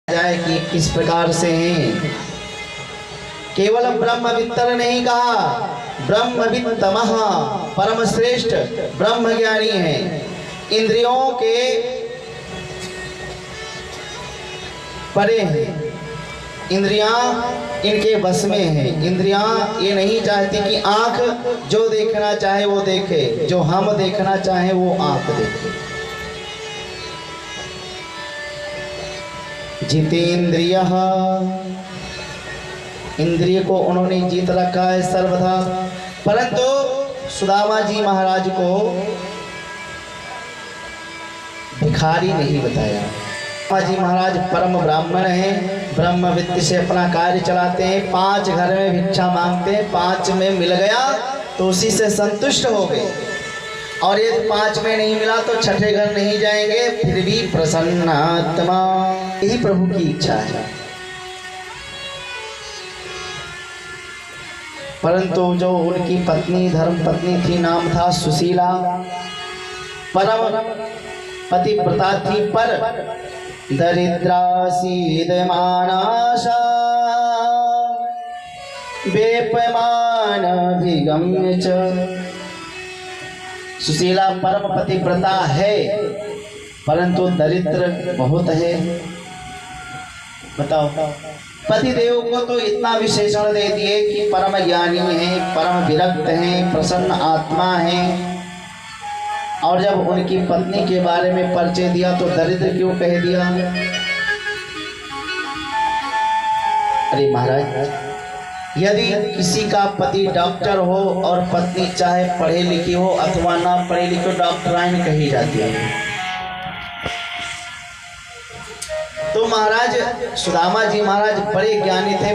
जाए कि किस प्रकार से हैं। केवल ब्रह्मवित्तर नहीं कहा, ब्रह्मवित्तमः परम श्रेष्ठ ब्रह्म ज्ञानी हैं। इंद्रियों के परे हैं, इंद्रियां इनके बस में हैं। इंद्रियां ये नहीं चाहती कि आंख जो देखना चाहे वो देखे, जो हम देखना चाहे वो आंख देखे। जितेंद्रियः, इंद्रिय को उन्होंने जीत रखा है सर्वथा। परंतु सुदामा जी महाराज को भिखारी नहीं बताया। सुदामा जी महाराज परम ब्राह्मण हैं, ब्रह्मविद्या से अपना कार्य चलाते हैं। 5 घर में भिक्षा मांगते हैं, 5 में मिल गया तो उसी से संतुष्ट हो गए, और यदि 5 में नहीं मिला तो छठे घर नहीं जाएंगे, फिर भी प्रसन्न आत्मा। यही प्रभु की इच्छा है। परंतु जो उनकी पत्नी धर्म पत्नी थी, नाम था सुशीला, परम पतिव्रता थी, पर दरिद्रासीद मानाशा बेपमान भिगम्य च। सुशीला परम पतिव्रता है, परंतु दरिद्र बहुत है। बताओ, पतिदेव को तो इतना विशेषण दे दिए कि परम ज्ञानी हैं, परम विरक्त हैं, प्रसन्न आत्मा हैं, और जब उनकी पत्नी के बारे में परिचय दिया तो दरिद्र क्यों कह दिया? अरे महाराज, यदि किसी का पति डॉक्टर हो और पत्नी चाहे पढ़े लिखी हो अथवा ना पढ़े लिखी हो, डॉक्टराइन कही जाती है। तो महाराज सुदामा जी महाराज बड़े ज्ञानी थे,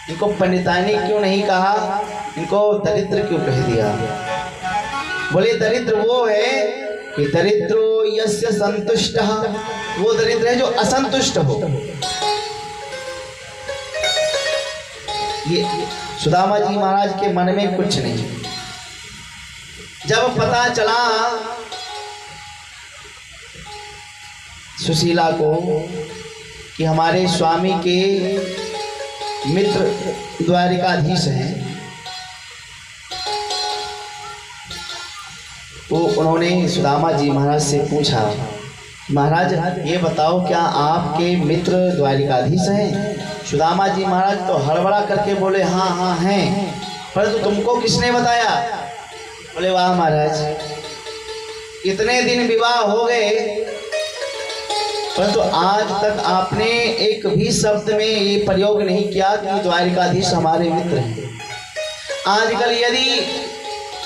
इनको पंडितानी क्यों नहीं कहा, इनको दरिद्र क्यों कह दिया? बोले दरिद्र वो है कि दरिद्रो यस्य संतुष्टः, वो दरिद्र है जो असंतुष्ट हो। ये सुदामा जी महाराज के मन में कुछ नहीं। जब पता चला सुशीला को कि हमारे स्वामी के मित्र द्वारिकाधीश हैं, तो उन्होंने सुदामा जी महाराज से पूछा, महाराज ये बताओ क्या आपके मित्र द्वारिकाधीश हैं? सुदामा जी महाराज तो हड़बड़ा करके बोले हाँ हाँ हैं, परंतु तुमको किसने बताया? बोले वाह महाराज, इतने दिन विवाह हो गए परंतु आज तक आपने एक भी शब्द में ये प्रयोग नहीं किया कि द्वारिकाधीश हमारे मित्र हैं। आजकल यदि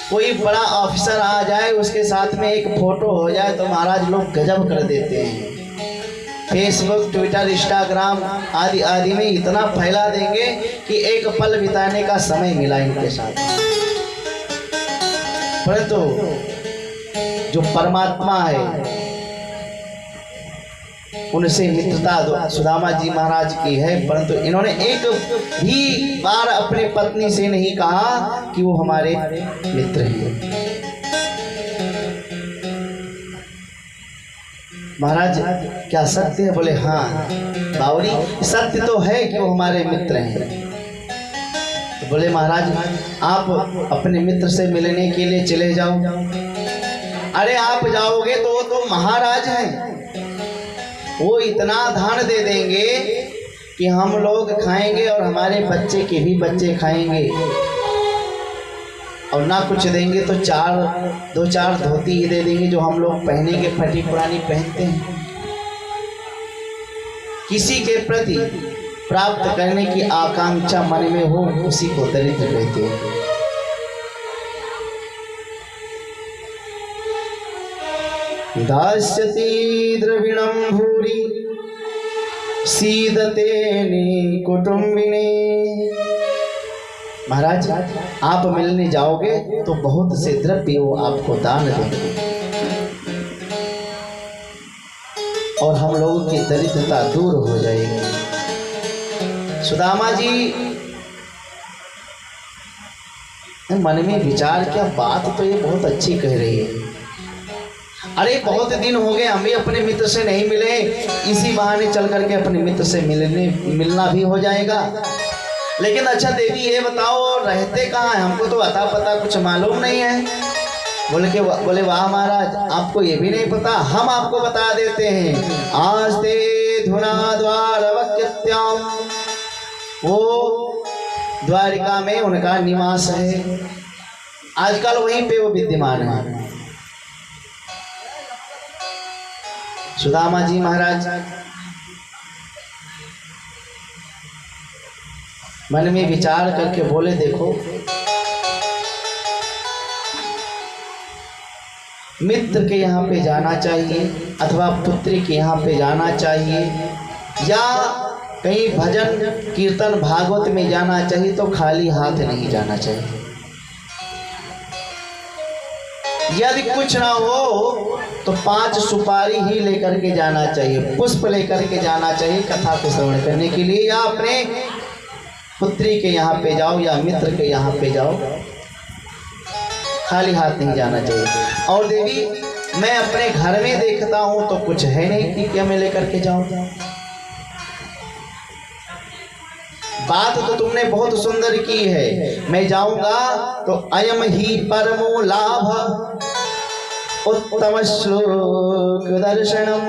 कोई बड़ा ऑफिसर आ जाए, उसके साथ में एक फोटो हो जाए तो महाराज लोग गजब कर देते हैं। फेसबुक, ट्विटर, इंस्टाग्राम आदि आदि में इतना फैला देंगे कि एक पल बिताने का समय मिला इनके साथ। परंतु जो परमात्मा है उनसे मित्रता सुदामा जी महाराज की है, परंतु इन्होंने एक भी बार अपने पत्नी से नहीं कहा कि वो हमारे मित्र हैं। महाराज क्या सत्य है? बोले हाँ बावरी, सत्य तो है कि वो हमारे मित्र हैं। तो बोले महाराज आप अपने मित्र से मिलने के लिए चले जाओ। अरे आप जाओगे तो वो तो महाराज हैं, वो इतना धान दे देंगे कि हम लोग खाएंगे और हमारे बच्चे के भी बच्चे खाएंगे, और ना कुछ देंगे तो 2-4 धोती ही दे देंगे जो हम लोग पहनेंगे, फटी पुरानी पहनते हैं। किसी के प्रति प्राप्त करने की आकांक्षा मन में हो उसी को दरिद्र कहते हैं। दास्यति द्रविणं भूरि सीदते कुटुंबिने। महाराज आप मिलने जाओगे तो बहुत से द्रव्य वो आपको दान देंगे और हम लोगों की दरिद्रता दूर हो जाएगी। सुदामा जी मन में विचार क्या, बात तो ये बहुत अच्छी कह रही है। अरे बहुत दिन हो गए, हम भी अपने मित्र से नहीं मिले, इसी बहाने चल करके अपने मित्र से मिलना भी हो जाएगा। लेकिन अच्छा देवी ये बताओ रहते कहाँ हैं, हमको तो अता पता कुछ मालूम नहीं है। बोले वाह महाराज, आपको ये भी नहीं पता, हम आपको बता देते हैं। आस्ते धुना द्वार वक्यत्याम, वो द्वारिका में उनका निवास है, आजकल वहीं पे वो विद्यमान है। सुदामा जी महाराज मन में विचार करके बोले, देखो मित्र के यहाँ पे जाना चाहिए अथवा पुत्री के यहाँ पे जाना चाहिए, या कहीं भजन कीर्तन भागवत में जाना चाहिए, तो खाली हाथ नहीं जाना चाहिए। यदि कुछ ना हो तो 5 सुपारी ही लेकर के जाना चाहिए, पुष्प लेकर के जाना चाहिए कथा को श्रवण करने के लिए, या अपने पुत्री के यहाँ पे जाओ या मित्र के यहाँ पे जाओ, खाली हाथ नहीं जाना चाहिए। और देवी मैं अपने घर में देखता हूं तो कुछ है नहीं कि क्या मैं लेकर के जाऊं। बात तो तुमने बहुत सुंदर की है, मैं जाऊंगा तो अयम ही परमो लाभ उत्तम श्लोक दर्शनम।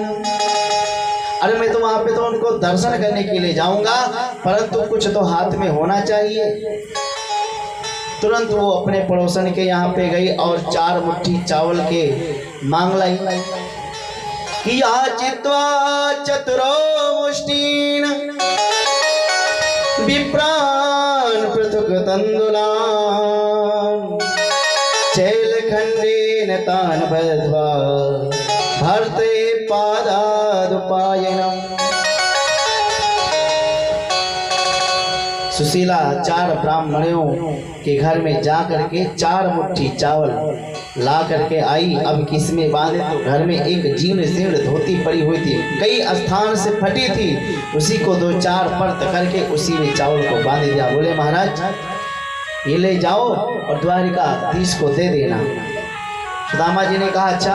अरे मैं तो वहां पे तो उनको दर्शन करने के लिए जाऊंगा, परंतु कुछ तो हाथ में होना चाहिए। तुरंत वो अपने पड़ोसन के यहाँ पे गई और 4 मुट्ठी चावल के मांग लाई। किया चित्वा चतुरो मुष्टीन विप्रान पृथुक तंदुलान चैल खंडेन तान बद्ध्वा भर्ते पादादुपायनम। सुशीला 4 ब्राह्मणों के घर में जा करके 4 मुट्ठी चावल ला करके आई। अब किसमें बांधे, तो घर में एक जीर्ण शीर्ण धोती पड़ी हुई थी, कई स्थान से फटी थी, उसी को 2-4 परत करके उसी में चावल को बांध दिया। बोले महाराज ये ले जाओ और द्वारिकाधीश को दे देना। सुदामा जी ने कहा अच्छा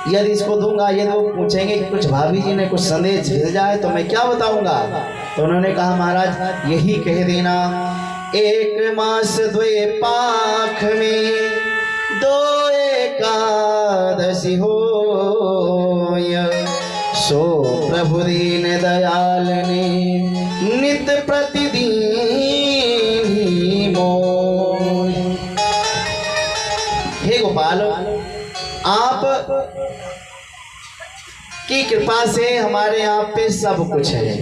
यदि इसको दूंगा, ये तो पूछेंगे कि कुछ भाभी जी ने कुछ संदेश भेजा है तो मैं क्या बताऊंगा। तो उन्होंने कहा महाराज यही कह देना, 1 मास 2 पाख में 2 एकादशी हो, सो प्रभु दीन दयाल ने नित प्रतिदिन मोय। हे गोपाल, आप की कृपा से हमारे यहाँ पे सब कुछ है,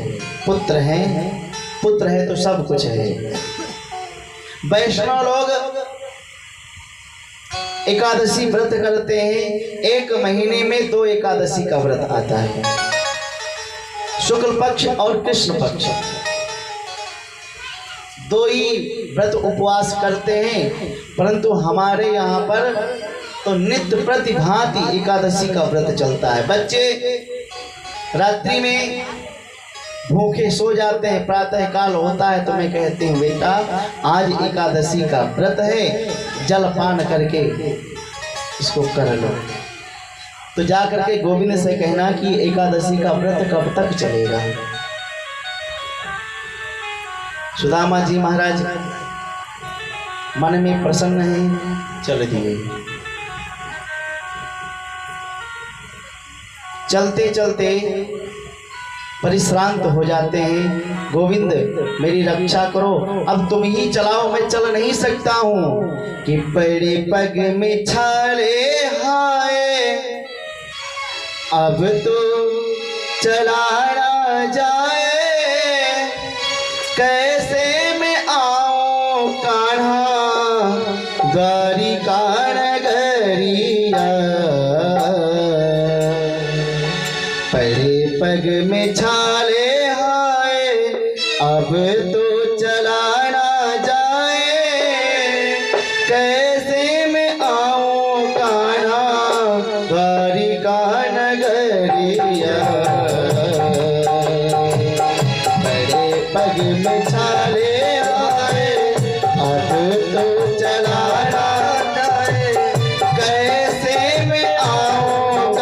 पुत्र है तो सब कुछ है। वैष्णव लोग एकादशी व्रत करते हैं, 1 महीने में 2 एकादशी का व्रत आता है, शुक्ल पक्ष और कृष्ण पक्ष, 2 ही व्रत उपवास करते हैं। परंतु हमारे यहाँ पर तो नित्य प्रति भांति एकादशी का व्रत चलता है। बच्चे रात्रि में भूखे सो जाते हैं, प्रातः काल होता है तो मैं कहती हूँ बेटा आज एकादशी का व्रत है, जलपान करके इसको कर लो। तो जा करके गोविंद से कहना कि एकादशी का व्रत कब तक चलेगा। सुदामा जी महाराज मन में प्रसन्न है, चल दिए। चलते चलते परिश्रांत हो जाते हैं। गोविंद मेरी रक्षा करो, अब तुम ही चलाओ, मैं चल नहीं सकता हूँ। कि बड़े पग में छाले हाय, अब तो चला ना जाए, कैसे मैं आऊं कान्हा द्वारिका नगरिया। पड़े पग में छाले हाय, अब तो चला ना जाए, कैसे मैं आऊं कान्हा द्वारिका नगरिया। पड़े पग में छाले हाय, अब तो चला ना जाए, कैसे मैं आऊं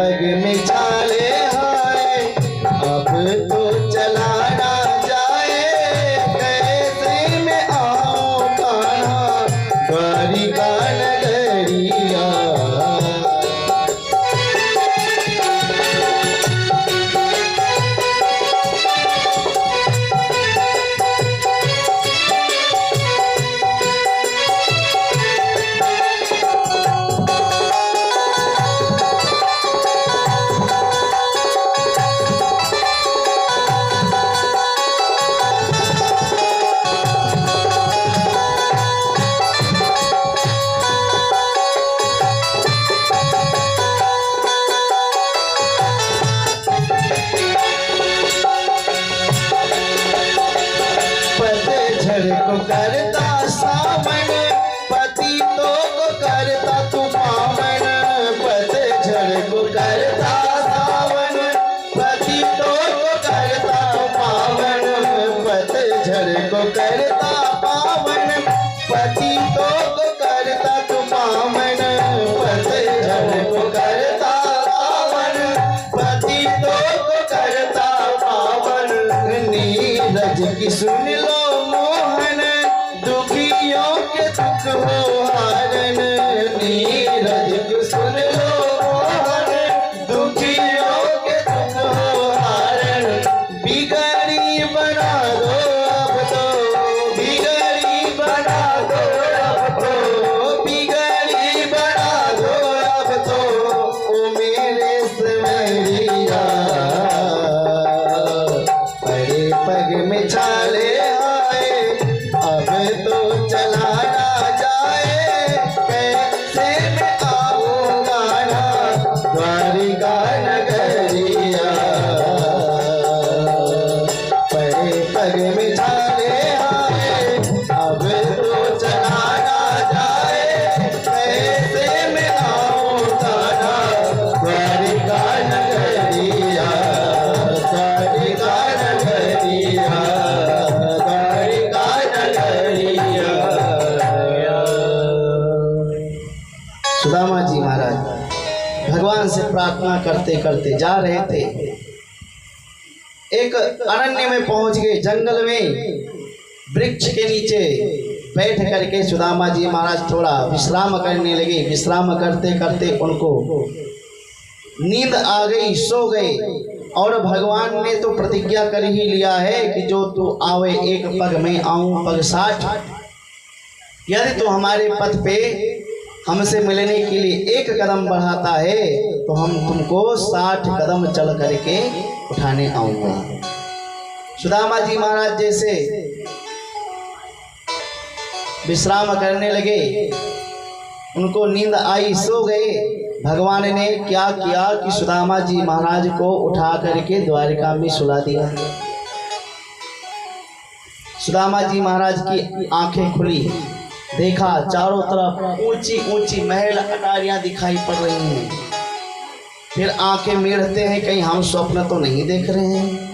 पग में छाले हाय, अब तो चला ना जाए, कैसे मैं आऊं कान्हा द्वारिका नगरिया। पतझड़ को करता सावन, पतितों को करता तूफान, पतझड़ को करता सावन, पतितों को करता तूफान, पतझड़ को करता पावन, पतितों को करता तूफान, पतझड़ को करता पावन, पतितों को करता पावन। नीरज की सुन लो मोहन, दुखियों के दुख हो हारन, नीरज की सुन लो मोहन, दुखियों के दुख हो हारन। बिगड़ी बना दो अब तो, बिगड़ी बना दो अब तो, बिगड़ी बना दो अब तो, ओ मेरे सवरिया। परे पग में छाले आए, अब तो चला ना जाए, कैसे मैं आऊंगा ना द्वारिका नगरिया। परे पग में छाले आए, अब तो चला ना जाए, कैसे मैं आऊंगा ना द्वारिका नगरिया, द्वारिका नगरिया, द्वारिका नगरिया। सुदामा जी महाराज भगवान से प्रार्थना करते करते जा रहे थे। एक अरण्य में पहुंच गए, जंगल में वृक्ष के नीचे बैठ करके सुदामा जी महाराज थोड़ा विश्राम करने लगे। विश्राम करते करते उनको नींद आ गई, सो गए। और भगवान ने तो प्रतिज्ञा कर ही लिया है कि जो तू आवे एक पग में आऊं पग 60। यदि तू हमारे पथ पे हमसे मिलने के लिए एक कदम बढ़ाता है तो हम तुमको 60 कदम चल करके उठाने आऊंगा। सुदामा जी महाराज जैसे विश्राम करने लगे, उनको नींद आई, सो गए। भगवान ने क्या किया कि सुदामा जी महाराज को उठा करके द्वारिका में सुला दिया। सुदामा जी महाराज की आंखें खुली, देखा चारों तरफ ऊंची ऊंची महल अटारियां दिखाई पड़ रही हैं। फिर आंखें मेढ़ते हैं, कहीं हम स्वप्न तो नहीं देख रहे हैं।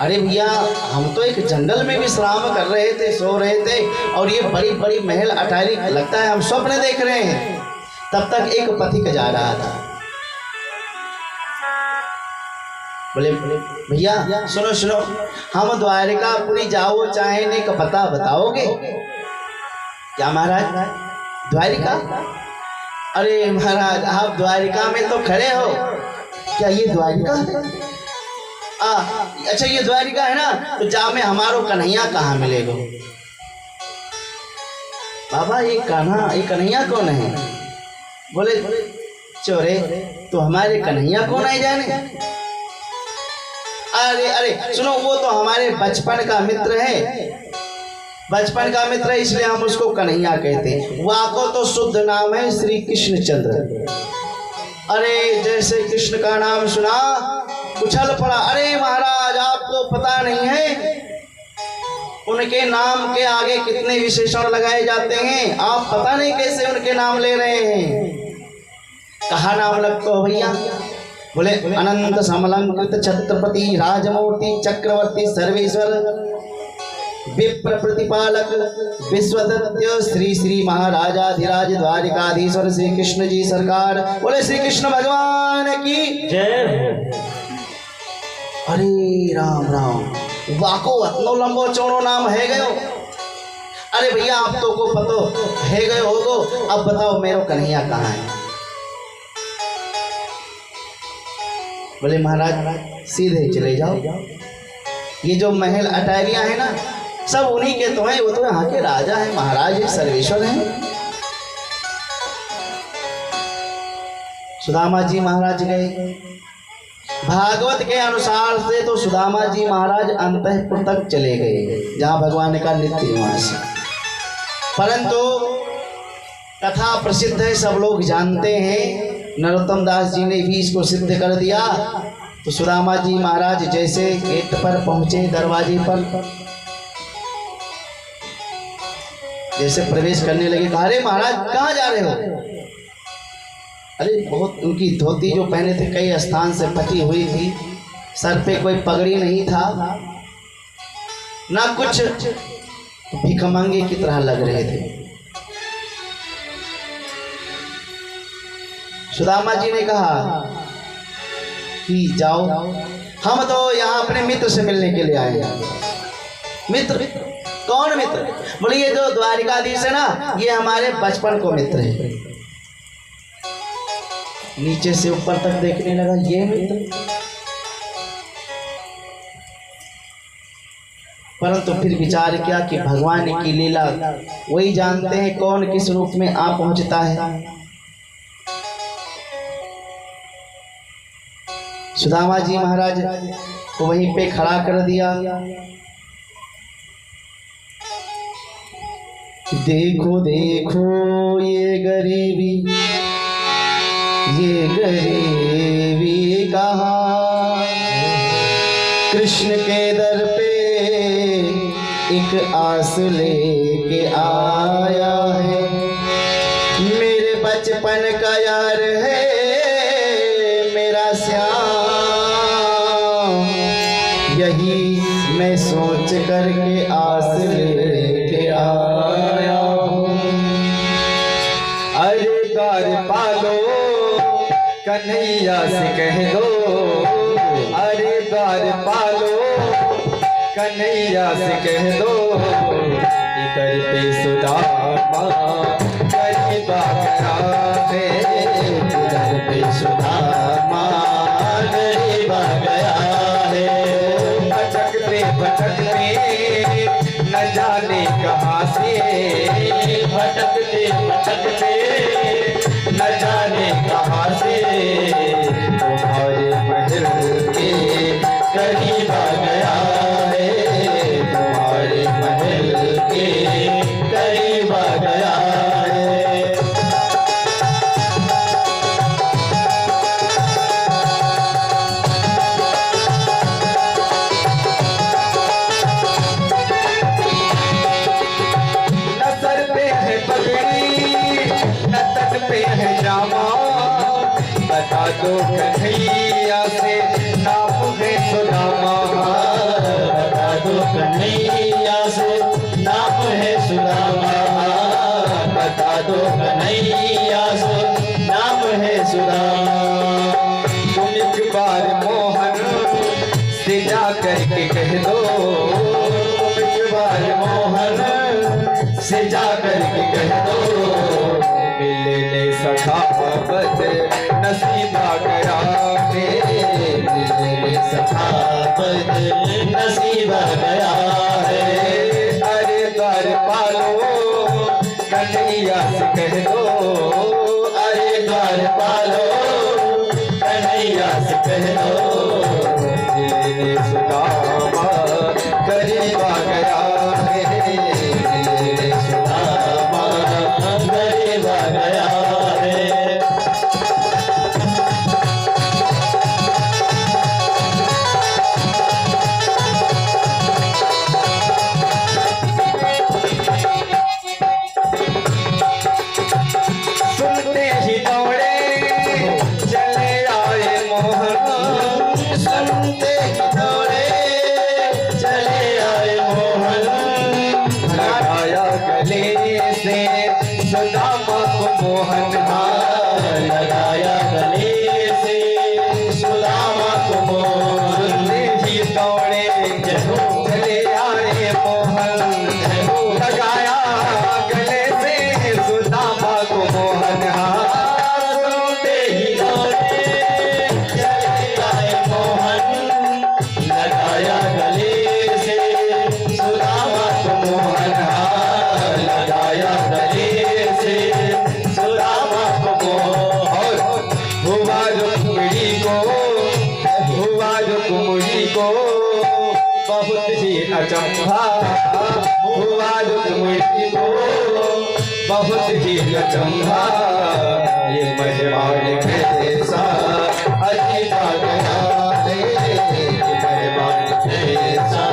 अरे भैया, हम तो एक जंगल में विश्राम कर रहे थे, सो रहे थे, और ये बड़ी बड़ी महल अटारी, लगता है हम स्वप्न देख रहे हैं। तब तक एक पथिक जा रहा था। बोले भैया सुनो सुनो, हम द्वारिकापुरी जाओ चाहे का पता बताओगे क्या महाराज? द्वारिका? अरे महाराज, आप द्वारिका में तो खड़े हो, क्या ये द्वारिका है? अच्छा ये द्वारिका है ना, तो जा में हमारो कन्हैया कहाँ मिलेगा? बाबा ये कन्हैया कौन है? बोले चोरे, तो हमारे कन्हैया कौन है जाने? अरे अरे सुनो, वो तो हमारे बचपन का मित्र है, बचपन का मित्र है, इसलिए हम उसको कन्हैया कहते हैं। वाको तो शुद्ध नाम है श्री कृष्णचंद्र। अरे जैसे कृष्ण का नाम सुना उछल पड़ा। अरे महाराज, आपको पता नहीं है उनके नाम के आगे कितने विशेषण लगाए जाते हैं? आप पता नहीं कैसे उनके नाम ले रहे हैं। कहा नाम लगता हो भैया? बोले अनंत समलंकृत छत्रपति राजमूर्ति चक्रवर्ती सर्वेश्वर। विप्र प्रतिपालक विश्वदत्त श्री श्री महाराजाधिराज द्वारिकाधीश्वर श्री कृष्ण जी सरकार। बोले श्री कृष्ण भगवान की जय। अरे राम राम, वाको अतनो लंबो चौड़ो नाम है गयो। अरे भैया आप तो को पतो है गए होगो, अब बताओ मेरो कन्हैया कहाँ है? बोले महाराज सीधे चले जाओ, ये जो महल अटारियां है ना सब उन्हीं के तो हैं, वो तो यहाँ के राजा हैं, महाराज हैं, सर्वेश्वर हैं। सुदामा जी महाराज गए। भागवत के अनुसार से तो सुदामा जी महाराज अंतःपुर तक चले गए जहाँ भगवान का नित्य निवास है, परंतु कथा प्रसिद्ध है, सब लोग जानते हैं। नरोत्तम दास जी ने भी इसको सिद्ध कर दिया। तो सुदामा जी महाराज जैसे गेट पर पहुंचे, दरवाजे पर जैसे प्रवेश करने लगे, कहा अरे महाराज कहाँ जा रहे हो? अरे बहुत, उनकी धोती जो पहने थे कई स्थान से फटी हुई थी, सर पे कोई पगड़ी नहीं था, ना कुछ, भिखमंगे की तरह लग रहे थे। सुदामा जी ने कहा कि जाओ, हम तो यहाँ अपने मित्र से मिलने के लिए आए हैं। मित्र? कौन मित्र? बोले ये जो द्वारिकाधीश है ना, ये हमारे बचपन को मित्र है। नीचे से ऊपर तक देखने लगा, ये मित्र। परंतु फिर विचार किया कि भगवान की लीला वही जानते हैं कौन किस रूप में आ पहुंचता है। सुदामा जी महाराज को वहीं पे खड़ा कर दिया। देखो देखो ये गरीबी कहाँ, कृष्ण के दर पे एक आस लेके आया है। मेरे बचपन का यार है मेरा श्याम, यही मैं सोच करके आस लेके आया हूँ। अरे द्वार पालो कन्हैया से कह दो, अरे द्वार पालो कन्हैया से कह दो, इधर पे सुदामा गरीबा गया है, इधर पे सुदामा गरीबा गया है। भटकते भटकते न जाने कहाँ से, भटकते भटकते न जाने कहाँ से, तुम्हारे महल के करीब आ गया है, तुम्हारे महल के करीब आ गया है। न सर पे है पगड़ी न तन पे है जामा, बता दो कन्हैया से नाम है सुदामा, बता दो कन्हैया से नाम है सुदामा, बता दो कन्हैया से नाम है सुदामा। तुम एक बार मोहन से जा करके कह दो, तुम एक बार मोहन से जा करके कह दो, मिलने सखावत नसीबा गया है, मिलने सखावत नसीबा गया है। अरे द्वार पालो कन्हैया से कह दो, अरे द्वार पालो कन्हैया से कह दो, मिलने सुदामा गरीबा गया है, मिलने सुदामा गरीबा गया है। सुनते ही दौड़े चले आए मोहन, सुनते ही दौड़े को बहुत ही अचंभा हुआ, रुक्मिणी को बहुत ही अचंभा, ये मेहमान कैसा अजीब गया है, ये मेहमान कैसा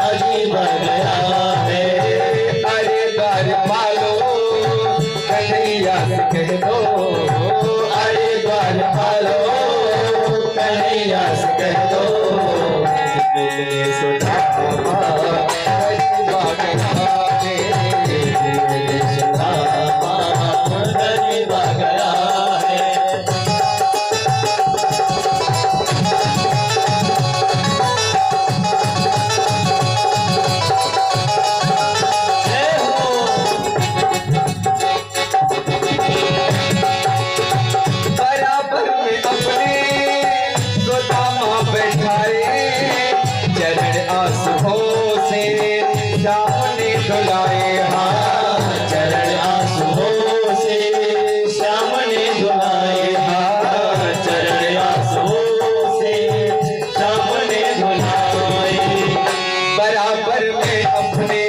अजीब गया है। अरे द्वार पालो कन्हैया से कह दो, अरे द्वार पालो कन्हैया से कह दो, मिलने सुदामा गरीबा गया है, मिलने सुदामा गरीबा गया है। बराबर में अपने सुदामा बैठाए, चरण आंसुओं से श्याम ने धुलाए, हाँ चरण आंसुओं से श्याम ने धुलाए, हाँ चरण आंसुओं से श्याम ने धुलाए। बराबर में अपने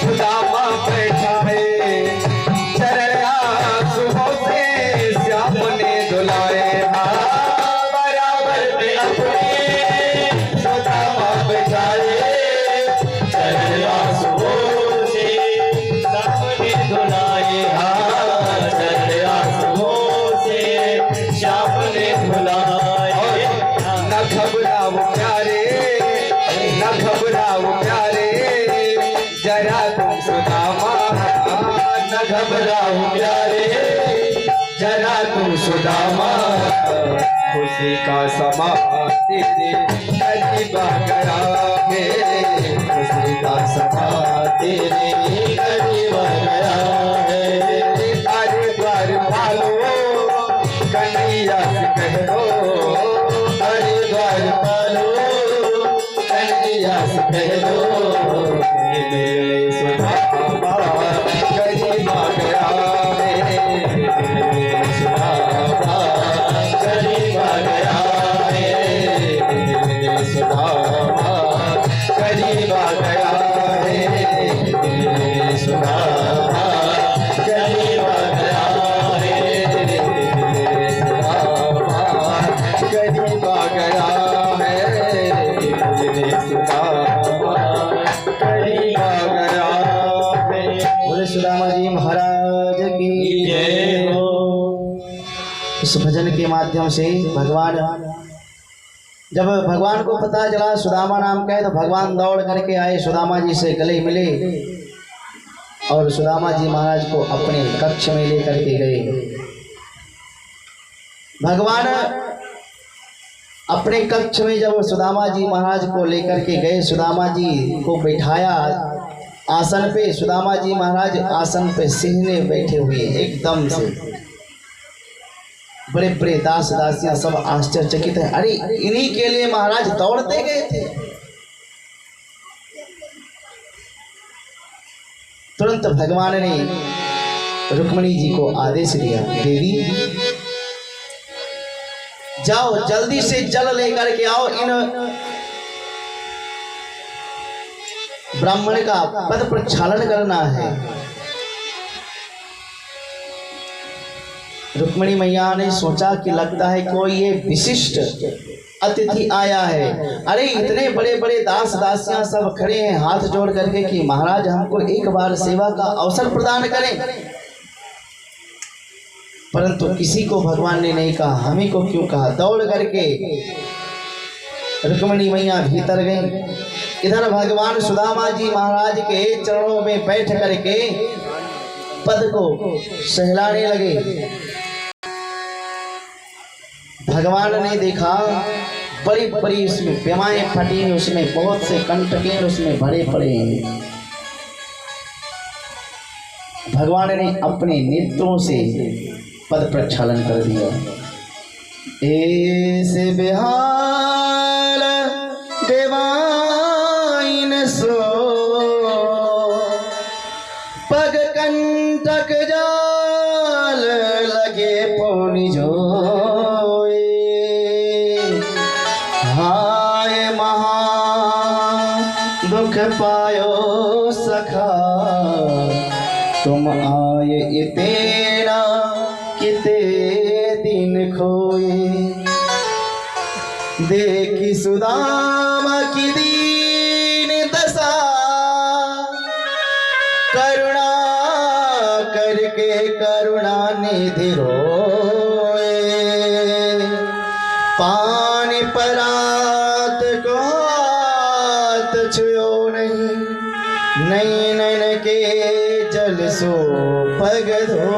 सुदामा बैठाए, चरण आंसुओं से श्याम ने धुलाए, हाँ बराबर में अपने सुदामा बैठाए, चरण आंसुओं से श्याम ने धुलाए, हाँ चरण आंसुओं से श्याम ने धुलाए। न घबराओ प्यारे, न घबराओ प्यारे, जरा तुम सुदामा, न घबराओ प्यारे, जरा तुम सुदामा, खुशी का समा तेरे करीब आ गया है, खुशी का समा तेरे करीब आ गया है। अरे द्वार पालो कन्हैया से कह दो, अरे द्वार पालो कन्हैया से कह दो, मेरे सुदामा करीब आ गया है, मेरे सुदामा करीब आ गया है, मेरे सुदामा करीब आ गया है, मेरे सुदामा करीब आ गया है, मेरे सुदामा करीब आ गया है, मेरे सुदामा करीब आ गया है। बोले सुदामा जी महाराज की जय हो। इस भजन के माध्यम से जब भगवान को पता चला सुदामा नाम का है, तो भगवान दौड़ करके आए, सुदामा जी से गले मिले और सुदामा जी महाराज को अपने कक्ष में लेकर के गए। भगवान अपने कक्ष में जब सुदामा जी महाराज को लेकर के गए, सुदामा जी को बैठाया आसन पे। सुदामा जी महाराज आसन पे सिंहने बैठे हुए एकदम से, बड़े बड़े दास दासियां सब आश्चर्यचकित हैं। अरे इन्हीं के लिए महाराज दौड़ते गए थे। तुरंत भगवान ने रुक्मिणी जी को आदेश दिया, देवी जाओ जल्दी से जल लेकर के आओ, इन ब्राह्मण का पद प्रक्षालन करना है। रुक्मिणी मैया ने सोचा कि लगता है कोई ये विशिष्ट अतिथि आया है। अरे इतने बड़े बड़े दास दासियां सब खड़े हैं हाथ जोड़ करके कि महाराज हमको एक बार सेवा का अवसर प्रदान करें, परंतु किसी को भगवान ने नहीं कहा, हमें को क्यों कहा। दौड़ करके रुक्मिणी मैया भीतर गई। इधर भगवान सुदामा जी महाराज के चरणों में बैठ करके पद को सहलाने लगे। भगवान ने देखा बड़ी बड़ी उसमें पेमाएं फटी हैं, उसमें बहुत से कंटकें उसमें भरे पड़े हैं। भगवान ने अपने नेत्रों से पद प्रक्षालन कर दिया। ऐसे बिहार देवाइन सो पग कंटक जाल लगे पौनी जो हाय सुख पायो सखा तुम आए इतेना किते दिन खोए। देखी सुदामा की दीन दशा करुणा करके करुणा निधि रोए। पानी परात को हाथ छुयो नहीं, नैनन के जल सो पग धो।